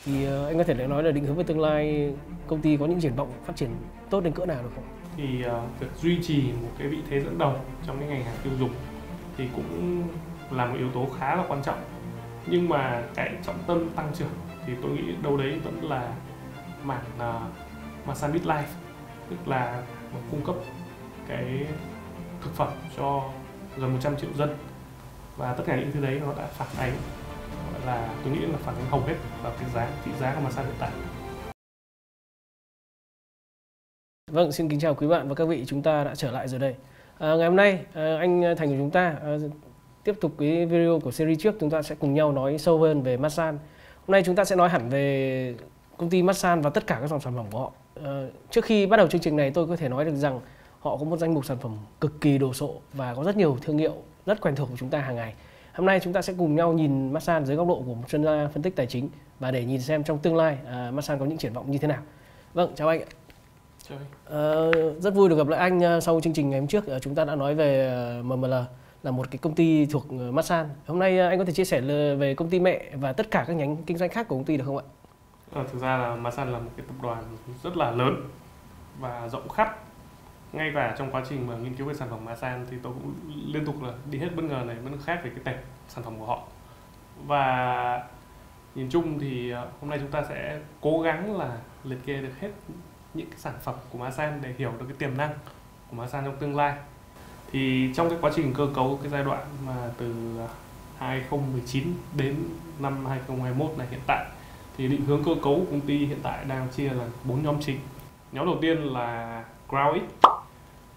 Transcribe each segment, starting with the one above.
Thì anh có thể nói là định hướng về tương lai công ty có những triển vọng phát triển tốt đến cỡ nào được không? Thì việc duy trì một cái vị thế dẫn đầu trong cái ngành hàng tiêu dùng thì cũng là một yếu tố khá là quan trọng. Nhưng mà cái trọng tâm tăng trưởng thì tôi nghĩ đâu đấy vẫn là mảng Masan Midlife, tức là cung cấp cái thực phẩm cho gần 100 triệu dân, và tất cả những thứ đấy nó đã phản ánh, gọi là tôi nghĩ là phản ánh hầu hết vào cái thị giá của Masan hiện tại. Vâng, xin kính chào quý bạn và các vị, chúng ta đã trở lại rồi đây. Ngày hôm nay anh Thành của chúng ta tiếp tục cái video của series trước, chúng ta sẽ cùng nhau nói sâu hơn về Masan. Hôm nay chúng ta sẽ nói hẳn về công ty Masan và tất cả các dòng sản phẩm của họ. Trước khi bắt đầu chương trình này, tôi có thể nói được rằng họ có một danh mục sản phẩm cực kỳ đồ sộ và có rất nhiều thương hiệu rất quen thuộc của chúng ta hàng ngày. Hôm nay chúng ta sẽ cùng nhau nhìn Masan dưới góc độ của một chuyên gia phân tích tài chính và để nhìn xem trong tương lai Masan có những triển vọng như thế nào. Vâng, chào anh ạ. Rất vui được gặp lại anh sau chương trình ngày hôm trước. Chúng ta đã nói về MML là một cái công ty thuộc Masan. Hôm nay anh có thể chia sẻ về công ty mẹ và tất cả các nhánh kinh doanh khác của công ty được không ạ? Thực ra là Masan là một cái tập đoàn rất là lớn và rộng khắp. Ngay cả trong quá trình mà nghiên cứu về sản phẩm Masan thì tôi cũng liên tục là đi hết bất ngờ này bất ngờ khác về cái tệp sản phẩm của họ. Và nhìn chung thì hôm nay chúng ta sẽ cố gắng là liệt kê được hết những cái sản phẩm của Masan để hiểu được cái tiềm năng của Masan trong tương lai. Thì trong cái quá trình cơ cấu cái giai đoạn mà từ 2019 đến năm 2021 này hiện tại, thì định hướng cơ cấu của công ty hiện tại đang chia là 4 nhóm chính. Nhóm đầu tiên là GrowX.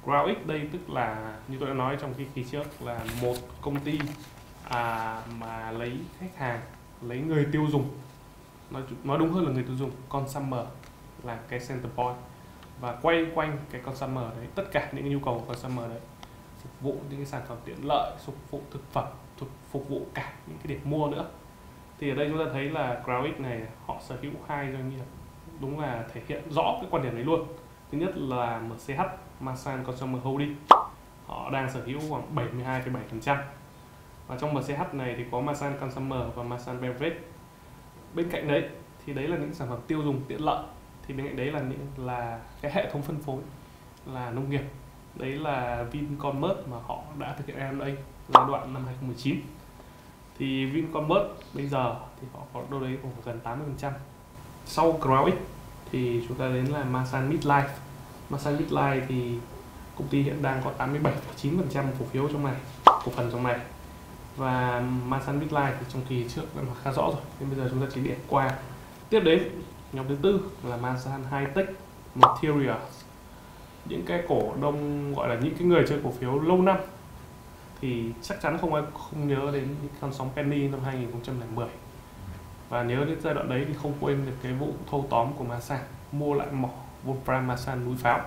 GrowX đây tức là như tôi đã nói trong cái kỳ trước là một công ty mà lấy khách hàng, lấy người tiêu dùng, nói đúng hơn là người tiêu dùng, consumer là cái center point, và quay quanh cái consumer đấy, tất cả những nhu cầu của consumer đấy, phục vụ những cái sản phẩm tiện lợi, phục vụ thực phẩm, phục vụ cả những cái điểm mua nữa. Thì ở đây chúng ta thấy là GrowX này họ sở hữu hai doanh nghiệp, đúng là thể hiện rõ cái quan điểm đấy luôn. Thứ nhất là MCH, Masan Consumer Holding, họ đang sở hữu khoảng 72,7%. Và trong MCH này thì có Masan Consumer và Masan Beverage. Bên cạnh đấy thì đấy là những sản phẩm tiêu dùng tiện lợi. Thì bên cạnh đấy là cái hệ thống phân phối là nông nghiệp. Đấy là Vincommerce mà họ đã thực hiện M&A giai đoạn năm 2019. Thì Vincommerce bây giờ thì họ có đâu đấy khoảng gần 80%. Sau GrowX thì chúng ta đến là Masan Midlife. Masan Midlife thì công ty hiện đang có 87,9% cổ phiếu trong này, cổ phần trong này. Và Masan Midlife thì trong kỳ trước đã khá rõ rồi, nên bây giờ chúng ta chỉ điểm qua. Tiếp đến nhóm thứ tư là Masan Hightech Materials. Những cái cổ đông gọi là những cái người chơi cổ phiếu lâu năm thì chắc chắn không ai không nhớ đến con sóng penny năm 2010. Và nhớ đến giai đoạn đấy thì không quên được cái vụ thâu tóm của Masan mua lại mỏ Wolfram Masan núi Pháo.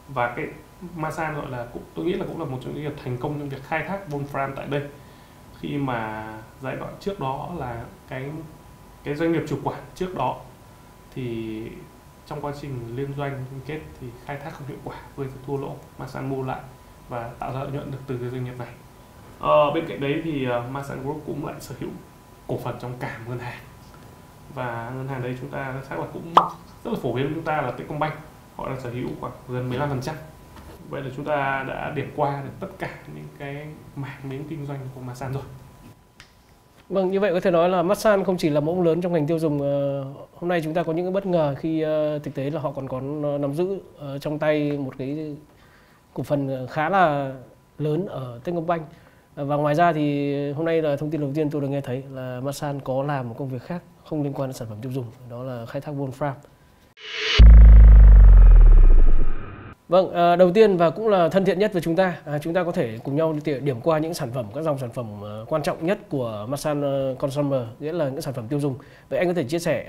Và cái Masan gọi là tôi nghĩ là cũng là một trong những việc thành công trong việc khai thác Wolfram tại đây, khi mà giai đoạn trước đó là cái doanh nghiệp chủ quản trước đó thì trong quá trình liên doanh liên kết thì khai thác không hiệu quả, gây ra thua lỗ. Masan mua lại và tạo ra lợi nhuận được từ cái doanh nghiệp này. Bên cạnh đấy thì Masan Group cũng lại sở hữu cổ phần trong cả ngân hàng, và ngân hàng đấy chúng ta chắc là cũng rất là phổ biến với chúng ta là Techcombank, họ đang sở hữu khoảng gần 15%. Vậy là chúng ta đã điểm qua được tất cả những cái mảng miếng kinh doanh của Masan rồi. Vâng, như vậy có thể nói là Masan không chỉ là mẫu lớn trong ngành tiêu dùng. Hôm nay chúng ta có những cái bất ngờ khi thực tế là họ còn có nắm giữ trong tay một cái cổ phần khá là lớn ở Techcombank. Và ngoài ra thì hôm nay là thông tin đầu tiên tôi được nghe thấy là Masan có làm một công việc khác không liên quan đến sản phẩm tiêu dùng, đó là khai thác Wolfram. Vâng, đầu tiên và cũng là thân thiện nhất với chúng ta có thể cùng nhau điểm qua những sản phẩm, các dòng sản phẩm quan trọng nhất của Masan Consumer, nghĩa là những sản phẩm tiêu dùng. Vậy anh có thể chia sẻ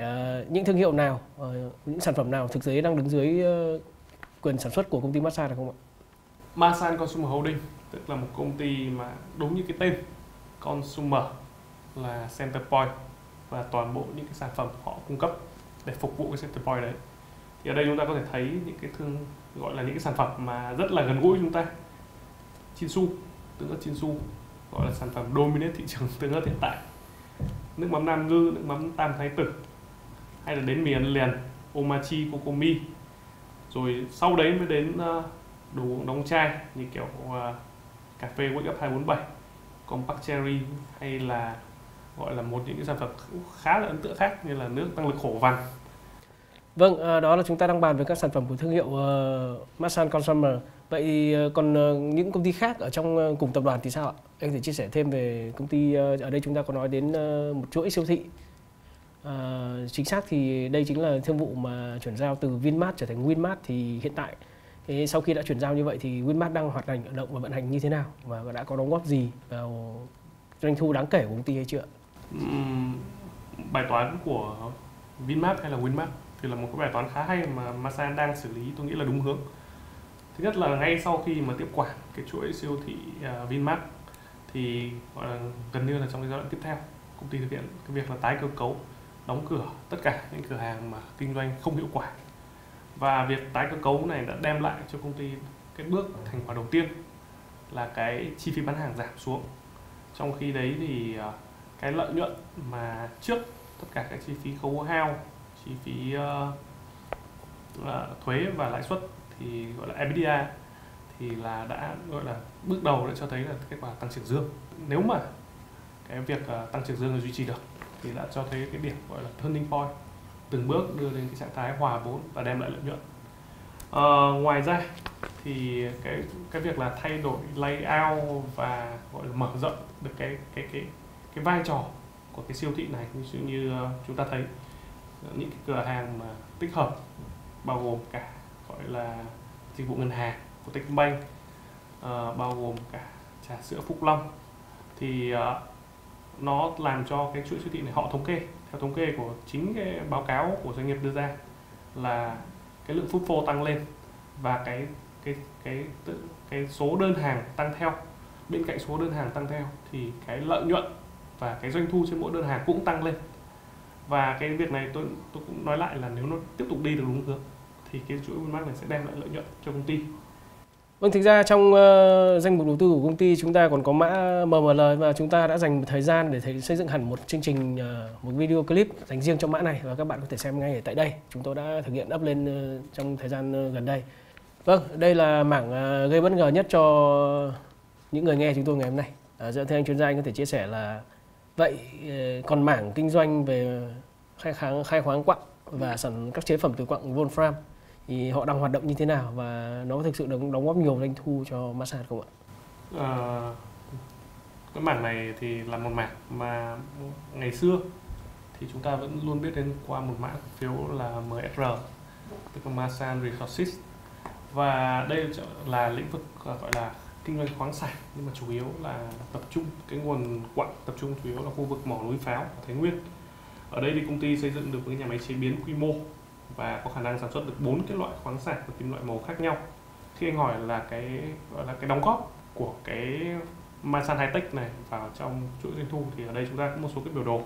những thương hiệu nào, những sản phẩm nào thực tế đang đứng dưới quyền sản xuất của công ty Masan được không ạ? Masan Consumer Holding tức là một công ty mà đúng như cái tên, consumer là center point, và toàn bộ những cái sản phẩm họ cung cấp để phục vụ cái center point đấy. Thì ở đây chúng ta có thể thấy những cái gọi là những cái sản phẩm mà rất là gần gũi với chúng ta. Chinsu, tương ớt Chinsu, gọi là sản phẩm dominate thị trường tương ớt hiện tại. nước mắm Nam Ngư, nước mắm Tam Thái Tử, hay là đến mì ăn liền Omachi Kokomi. Rồi sau đấy mới đến đồ uống đóng chai như kiểu cà phê Wake Up 247, Compact Cherry, hay là gọi là những cái sản phẩm khá là ấn tượng khác như là nước tăng lực khổ vằn. Vâng, đó là chúng ta đang bàn về các sản phẩm của thương hiệu Masan Consumer. Vậy còn những công ty khác ở trong cùng tập đoàn thì sao ạ? Anh có thể chia sẻ thêm về công ty, ở đây chúng ta có nói đến một chuỗi siêu thị. Chính xác thì đây chính là thương vụ mà chuyển giao từ Vinmart trở thành Winmart. Thì hiện tại sau khi đã chuyển giao như vậy thì Winmart đang hoạt động và vận hành như thế nào, và đã có đóng góp gì vào doanh thu đáng kể của công ty hay chưa? Bài toán của Vinmart hay là Winmart thì là một cái bài toán khá hay mà Masan đang xử lý, tôi nghĩ là đúng hướng. Thứ nhất là ngay sau khi mà tiếp quản cái chuỗi siêu thị Vinmart thì gọi là gần như là trong cái giai đoạn tiếp theo, công ty thực hiện cái việc là tái cơ cấu, đóng cửa tất cả những cửa hàng mà kinh doanh không hiệu quả. Và việc tái cơ cấu này đã đem lại cho công ty cái bước thành quả đầu tiên là cái chi phí bán hàng giảm xuống. Trong khi đấy thì cái lợi nhuận mà trước tất cả các chi phí khấu hao, chi phí thuế và lãi suất thì gọi là EBITDA thì là đã gọi là bước đầu đã cho thấy là kết quả tăng trưởng dương. Nếu mà cái việc tăng trưởng dương duy trì được thì đã cho thấy cái điểm gọi là turning point, từng bước đưa đến cái trạng thái hòa vốn và đem lại lợi nhuận. Ngoài ra thì cái việc là thay đổi layout và gọi là mở rộng được cái vai trò của cái siêu thị này, như chúng ta thấy những cái cửa hàng mà tích hợp bao gồm cả gọi là dịch vụ ngân hàng của Techcombank, bao gồm cả trà sữa Phúc Long, thì nó làm cho cái chuỗi siêu thị này, họ thống kê theo thống kê của chính cái báo cáo của doanh nghiệp đưa ra là cái lượng footfall tăng lên và cái số đơn hàng tăng theo. Bên cạnh số đơn hàng tăng theo thì cái lợi nhuận và cái doanh thu trên mỗi đơn hàng cũng tăng lên. Và cái việc này tôi cũng nói lại là nếu nó tiếp tục đi được đúng hướng thì cái chuỗi Winmart này sẽ đem lại lợi nhuận cho công ty. Vâng, thực ra trong danh mục đầu tư của công ty chúng ta còn có mã MML, và chúng ta đã dành một thời gian để xây dựng hẳn một chương trình, một video clip dành riêng cho mã này, và các bạn có thể xem ngay ở tại đây. Chúng tôi đã thực hiện up lên trong thời gian gần đây. Vâng, đây là mảng gây bất ngờ nhất cho những người nghe chúng tôi ngày hôm nay. Thưa anh chuyên gia, anh có thể chia sẻ là vậy còn mảng kinh doanh về khai khoáng quặng và các chế phẩm từ quặng Wolfram thì họ đang hoạt động như thế nào, và nó thực sự đóng góp nhiều doanh thu cho Masan không ạ? Cái mảng này thì là một mảng mà ngày xưa thì chúng ta vẫn luôn biết đến qua một mã cổ phiếu là MSR, tức là Masan Resources. Và đây là lĩnh vực gọi là kinh doanh khoáng sản, nhưng mà chủ yếu là tập trung cái nguồn quặng, tập trung chủ yếu là khu vực mỏ núi Pháo ở Thái Nguyên. Ở đây thì công ty xây dựng được một cái nhà máy chế biến quy mô và có khả năng sản xuất được 4 cái loại khoáng sản và kim loại màu khác nhau. Khi anh hỏi là cái gọi là cái đóng góp của cái Masan Hightech này vào trong chuỗi doanh thu thì ở đây chúng ta có một số cái biểu đồ.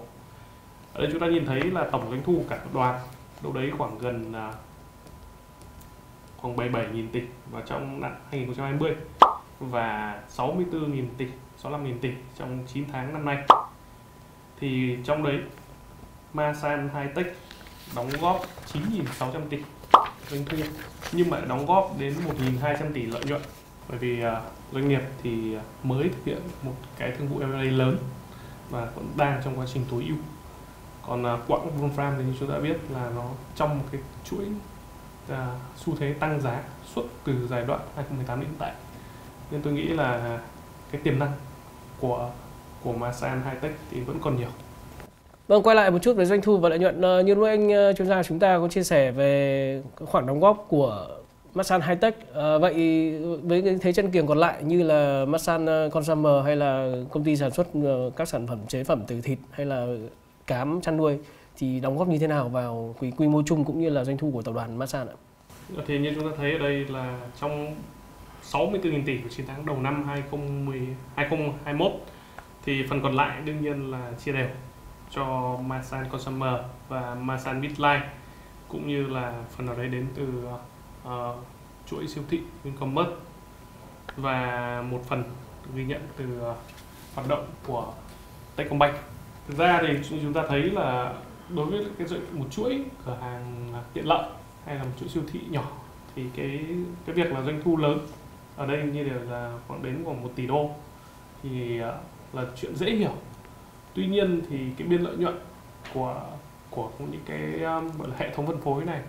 Ở đây chúng ta nhìn thấy là tổng doanh thu cả tập đoàn đâu đấy khoảng gần khoảng 77.000 tỷ vào trong năm 2020 và 64.000 tỷ, 65.000 tỷ trong 9 tháng năm nay. Thì trong đấy Masan Hightech đóng góp 9.600 tỷ doanh thu, nhưng mà đóng góp đến 1.200 tỷ lợi nhuận, bởi vì doanh nghiệp thì mới thực hiện một cái thương vụ M&A lớn và vẫn đang trong quá trình tối ưu. Còn quặng Wolfram thì như chúng ta biết là nó trong một cái chuỗi xu thế tăng giá suốt từ giai đoạn 2018 đến hiện tại, nên tôi nghĩ là cái tiềm năng của Masan Hightech thì vẫn còn nhiều. Vâng, quay lại một chút về doanh thu và lợi nhuận, như lúc anh chuyên gia chúng ta có chia sẻ về khoản đóng góp của Masan Hightech. Vậy với cái thế chân kiềng còn lại như là Masan Consumer hay là công ty sản xuất các sản phẩm chế phẩm từ thịt hay là cám chăn nuôi thì đóng góp như thế nào vào quy mô chung cũng như là doanh thu của tập đoàn Masan ạ? Thì như chúng ta thấy ở đây là trong 64.000 tỷ của 9 tháng đầu năm 2021 thì phần còn lại đương nhiên là chia đều cho Masan Consumer và Masan Midlife, cũng như là phần ở đây đến từ chuỗi siêu thị Vincommerce, và một phần ghi nhận từ hoạt động của Techcombank. Thực ra thì chúng ta thấy là đối với một chuỗi cửa hàng tiện lợi hay là một chuỗi siêu thị nhỏ thì cái việc là doanh thu lớn ở đây như là khoảng 1 tỷ đô thì là chuyện dễ hiểu. Tuy nhiên thì cái biên lợi nhuận của những cái gọi là hệ thống phân phối này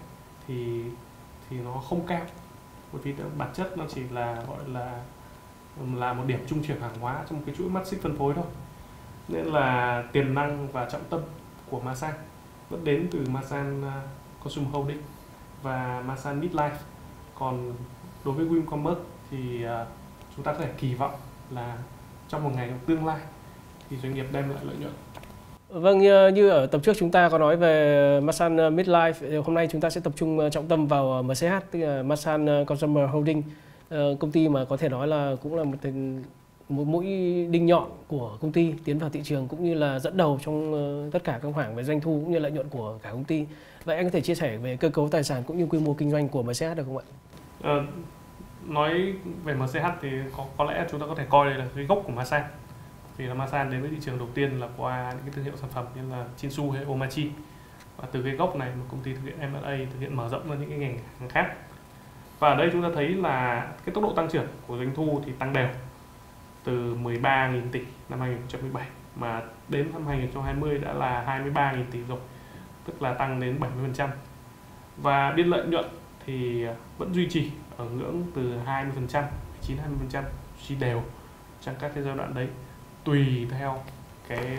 thì nó không cao, bởi vì bản chất nó chỉ là gọi là một điểm trung chuyển hàng hóa trong một cái chuỗi mắt xích phân phối thôi. Nên là tiềm năng và trọng tâm của Masan vẫn đến từ Masan Consumer Holding và Masan Midlife. Còn đối với Wincommerce thì chúng ta có thể kỳ vọng là trong một ngày tương lai thì doanh nghiệp đem lại lợi nhuận. Vâng, như ở tập trước chúng ta có nói về Masan Midlife, hôm nay chúng ta sẽ tập trung trọng tâm vào MCH, tức là Masan Consumer Holding, công ty mà có thể nói là cũng là một mũi đinh nhọn của công ty tiến vào thị trường, cũng như là dẫn đầu trong tất cả các mảng về doanh thu cũng như lợi nhuận của cả công ty. Vậy anh có thể chia sẻ về cơ cấu tài sản cũng như quy mô kinh doanh của MCH được không ạ? Nói về MCH thì có lẽ chúng ta có thể coi đây là cái gốc của Masan. Vì là Masan đến với thị trường đầu tiên là qua những cái thương hiệu sản phẩm như là Chinsu hay Omachi, và từ cái gốc này một công ty thực hiện M&A, thực hiện mở rộng ra những cái ngành hàng khác. Và ở đây chúng ta thấy là cái tốc độ tăng trưởng của doanh thu thì tăng đều từ 13.000 tỷ năm 2017 mà đến năm 2020 đã là 23.000 tỷ rồi, tức là tăng đến 70%. Và biên lợi nhuận thì vẫn duy trì ở ngưỡng từ 20%, 19-20% duy đều trong các cái giai đoạn đấy, tùy theo cái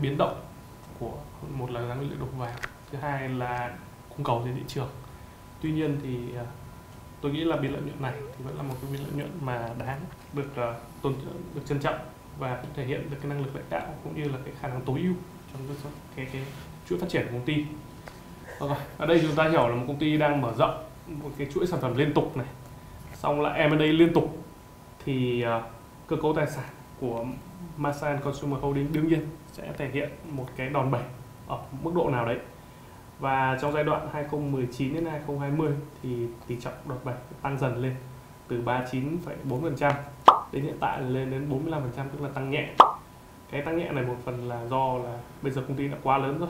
biến động của, một là giá nguyên liệu đầu vào, thứ hai là cung cầu trên thị trường. Tuy nhiên thì tôi nghĩ là biên lợi nhuận này thì vẫn là một cái biên lợi nhuận mà đáng được trân trọng và cũng thể hiện được cái năng lực lãnh đạo cũng như là cái khả năng tối ưu trong cái chuỗi phát triển của công ty. Ở đây chúng ta hiểu là một công ty đang mở rộng một cái chuỗi sản phẩm liên tục này, xong lại M&A liên tục, thì cơ cấu tài sản của Masan Consumer Holding đương nhiên sẽ thể hiện một cái đòn bẩy ở mức độ nào đấy. Và trong giai đoạn 2019 đến 2020 thì tỷ trọng đòn bẩy tăng dần lên từ 39,4% đến hiện tại là lên đến 45%, tức là tăng nhẹ. Cái tăng nhẹ này một phần là do là bây giờ công ty đã quá lớn rồi,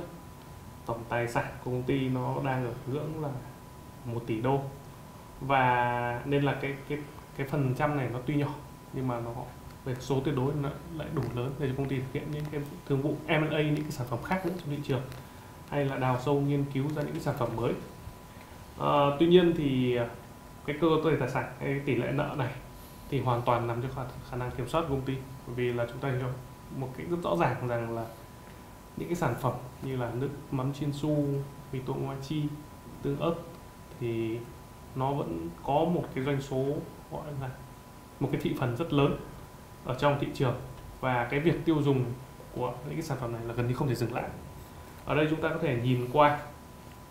tổng tài sản của công ty nó đang ở ngưỡng là 1 tỷ đô, và nên là cái phần trăm này nó tuy nhỏ nhưng mà nó về số tuyệt đối nó lại đủ lớn để cho công ty thực hiện những cái thương vụ M&A, những cái sản phẩm khác nữa trong thị trường, hay là đào sâu nghiên cứu ra những cái sản phẩm mới. Tuy nhiên thì cái cơ cấu tài sản, cái tỷ lệ nợ này thì hoàn toàn nằm trong khả năng kiểm soát của công ty, bởi vì là chúng ta hiểu một cái rất rõ ràng rằng là những cái sản phẩm như là nước mắm Chinsu, mì tôm Omachi, tương ớt thì nó vẫn có một cái doanh số, gọi là một cái thị phần rất lớn ở trong thị trường, và cái việc tiêu dùng của những cái sản phẩm này là gần như không thể dừng lại. Ở đây chúng ta có thể nhìn qua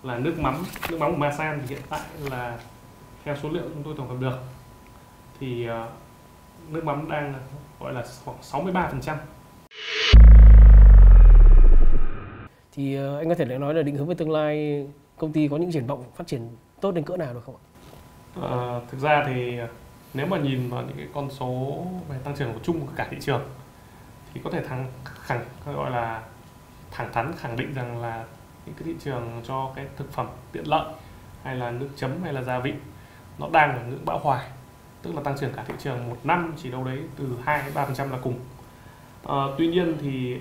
là nước mắm của Masan thì hiện tại là theo số liệu chúng tôi tổng hợp được thì nước mắm đang gọi là khoảng 63%. Thì anh có thể nói là định hướng về tương lai công ty có những triển vọng phát triển tốt đến cỡ nào được không ạ? Thực ra thì nếu mà nhìn vào những cái con số về tăng trưởng của chung của cả thị trường thì có thể thẳng thắn khẳng định rằng là những cái thị trường cho cái thực phẩm tiện lợi hay là nước chấm hay là gia vị nó đang ở ngưỡng bão hòa, tức là tăng trưởng cả thị trường một năm chỉ đâu đấy từ 2-3% là cùng. Tuy nhiên thì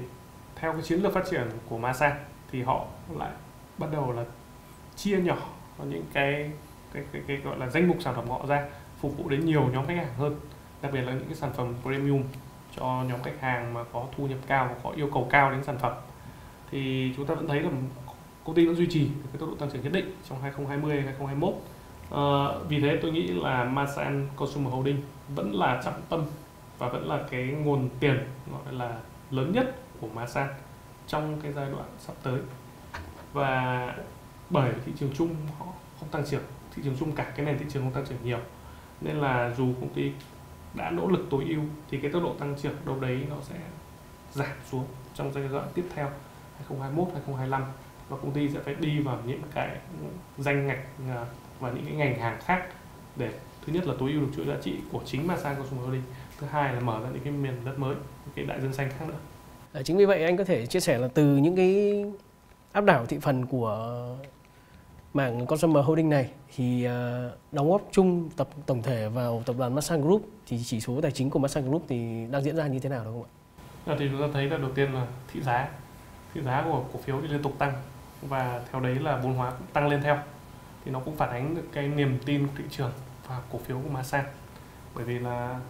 theo cái chiến lược phát triển của Masan thì họ lại bắt đầu là chia nhỏ những cái gọi là danh mục sản phẩm của họ ra, phục vụ đến nhiều nhóm khách hàng hơn, đặc biệt là những cái sản phẩm premium cho nhóm khách hàng mà có thu nhập cao và có yêu cầu cao đến sản phẩm. Thì chúng ta vẫn thấy là công ty vẫn duy trì cái tốc độ tăng trưởng nhất định trong 2020 2021. Vì thế tôi nghĩ là Masan Consumer Holding vẫn là trọng tâm và vẫn là cái nguồn tiền gọi là lớn nhất của Masan trong cái giai đoạn sắp tới. Và bởi thị trường chung họ không tăng trưởng, thị trường chung cả cái nền thị trường không tăng trưởng nhiều, nên là dù công ty đã nỗ lực tối ưu thì cái tốc độ tăng trưởng đâu đấy nó sẽ giảm xuống trong giai đoạn tiếp theo 2021 2025, và công ty sẽ phải đi vào những cái danh ngạch và những cái ngành hàng khác để thứ nhất là tối ưu được chuỗi giá trị của chính Masan Consumer Holding, thứ hai là mở ra những cái miền đất mới, những cái đại dương xanh khác nữa. Chính vì vậy anh có thể chia sẻ là từ những cái áp đảo thị phần của mảng Consumer Holding này thì đóng góp chung tổng thể vào tập đoàn Masan Group, thì chỉ số tài chính của Masan Group thì đang diễn ra như thế nào đúng không ạ? Thì chúng ta thấy là đầu tiên là thị giá của cổ phiếu thì liên tục tăng, và theo đấy là vốn hóa cũng tăng lên theo, thì nó cũng phản ánh được cái niềm tin của thị trường và cổ phiếu của Masan. Bởi vì là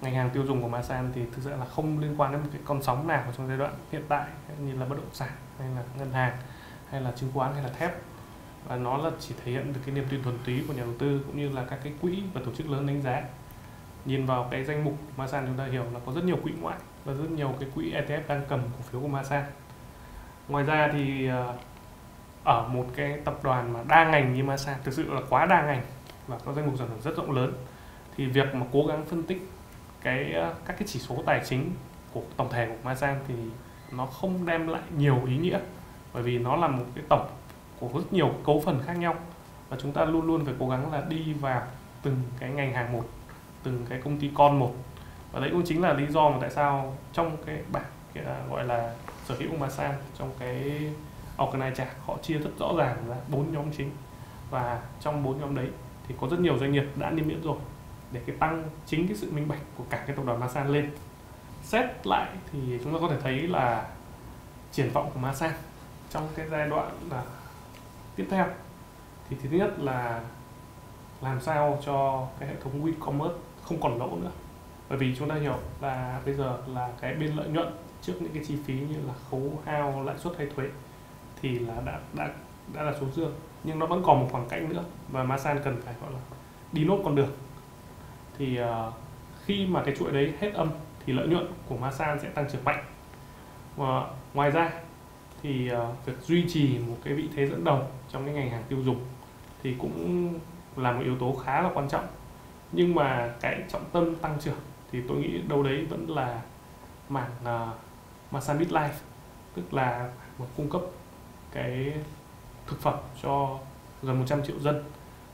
ngành hàng tiêu dùng của Masan thì thực sự là không liên quan đến một cái con sóng nào trong giai đoạn hiện tại, như là bất động sản hay là ngân hàng hay là chứng khoán hay là thép, và nó là chỉ thể hiện được cái niềm tin thuần túy của nhà đầu tư cũng như là các cái quỹ và tổ chức lớn đánh giá. Nhìn vào cái danh mục Masan chúng ta hiểu là có rất nhiều quỹ ngoại và rất nhiều cái quỹ ETF đang cầm cổ phiếu của Masan. Ngoài ra thì ở một cái tập đoàn mà đa ngành như Masan, thực sự là quá đa ngành và có danh mục sản phẩm rất rộng lớn, thì việc mà cố gắng phân tích các cái chỉ số tài chính của tổng thể của Masan thì nó không đem lại nhiều ý nghĩa, bởi vì nó là một cái tổng của rất nhiều cấu phần khác nhau, và chúng ta luôn luôn phải cố gắng là đi vào từng cái ngành hàng một, từng cái công ty con một. Và đấy cũng chính là lý do mà tại sao trong cái bảng gọi là sở hữu của Masan, trong cái Organize Chart họ chia rất rõ ràng là 4 nhóm chính, và trong 4 nhóm đấy thì có rất nhiều doanh nghiệp đã niêm yết rồi, để cái tăng chính cái sự minh bạch của cả cái tập đoàn Masan lên. Xét lại thì chúng ta có thể thấy là triển vọng của Masan trong cái giai đoạn tiếp theo thì thứ nhất là làm sao cho cái hệ thống WeCommerce không còn lỗ nữa. Bởi vì chúng ta hiểu là bây giờ là cái bên lợi nhuận trước những cái chi phí như là khấu hao, lãi suất hay thuế thì là đã là số dương, nhưng nó vẫn còn một khoảng cách nữa và Masan cần phải gọi là đi nốt con đường. Thì khi mà cái chuỗi đấy hết âm thì lợi nhuận của Masan sẽ tăng trưởng mạnh. Và ngoài ra thì việc duy trì một cái vị thế dẫn đầu trong cái ngành hàng tiêu dùng thì cũng là một yếu tố khá là quan trọng. Nhưng mà cái trọng tâm tăng trưởng thì tôi nghĩ đâu đấy vẫn là mảng Masan Midlife, tức là một cung cấp cái thực phẩm cho gần 100 triệu dân.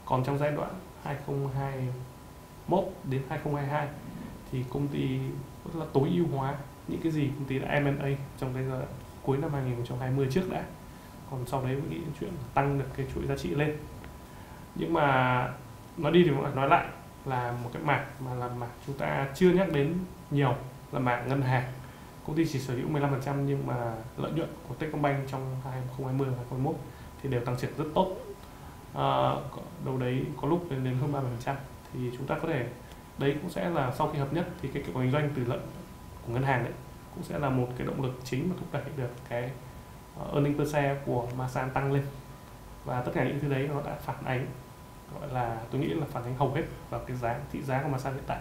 Còn trong giai đoạn 2021 đến 2022 thì công ty rất là tối ưu hóa những cái gì công ty đã M&A trong cái giai đoạn cuối năm 2020 trước đã. Còn sau đấy mới nghĩ đến chuyện tăng được cái chuỗi giá trị lên. Nhưng mà nói đi thì nói lại là một cái mảng mà là mảng chúng ta chưa nhắc đến nhiều là mảng ngân hàng. Công ty chỉ sở hữu 15% nhưng mà lợi nhuận của Techcombank trong 2020 và 2021 thì đều tăng trưởng rất tốt. Đầu đấy có lúc lên đến hơn 30%. Thì chúng ta có thể, đấy cũng sẽ là sau khi hợp nhất thì cái kinh doanh từ lợi của ngân hàng đấy cũng sẽ là một cái động lực chính mà thúc đẩy được cái earning per share của Masan tăng lên. Và tất cả những thứ đấy nó đã phản ánh, gọi là tôi nghĩ là phản ánh hầu hết vào cái thị giá của Masan hiện tại.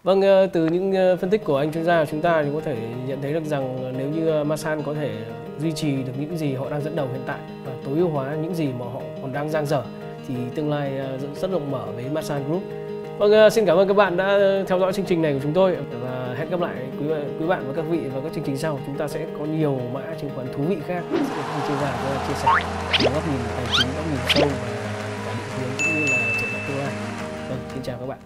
Vâng, từ những phân tích của anh chuyên gia của chúng ta thì có thể nhận thấy được rằng nếu như Masan có thể duy trì được những gì họ đang dẫn đầu hiện tại và tối ưu hóa những gì mà họ còn đang dang dở thì tương lai rất rộng mở với Masan Group. Vâng, xin cảm ơn các bạn đã theo dõi chương trình này của chúng tôi và hẹn gặp lại quý bạn và các vị vào các chương trình sau. Chúng ta sẽ có nhiều mã chứng khoán thú vị khác sẽ được anh chuyên gia chia sẻ từ góc nhìn tài chính, góc nhìn sâu và cả định hướng cũng như là triển vọng tương lai. Vâng, xin chào các bạn.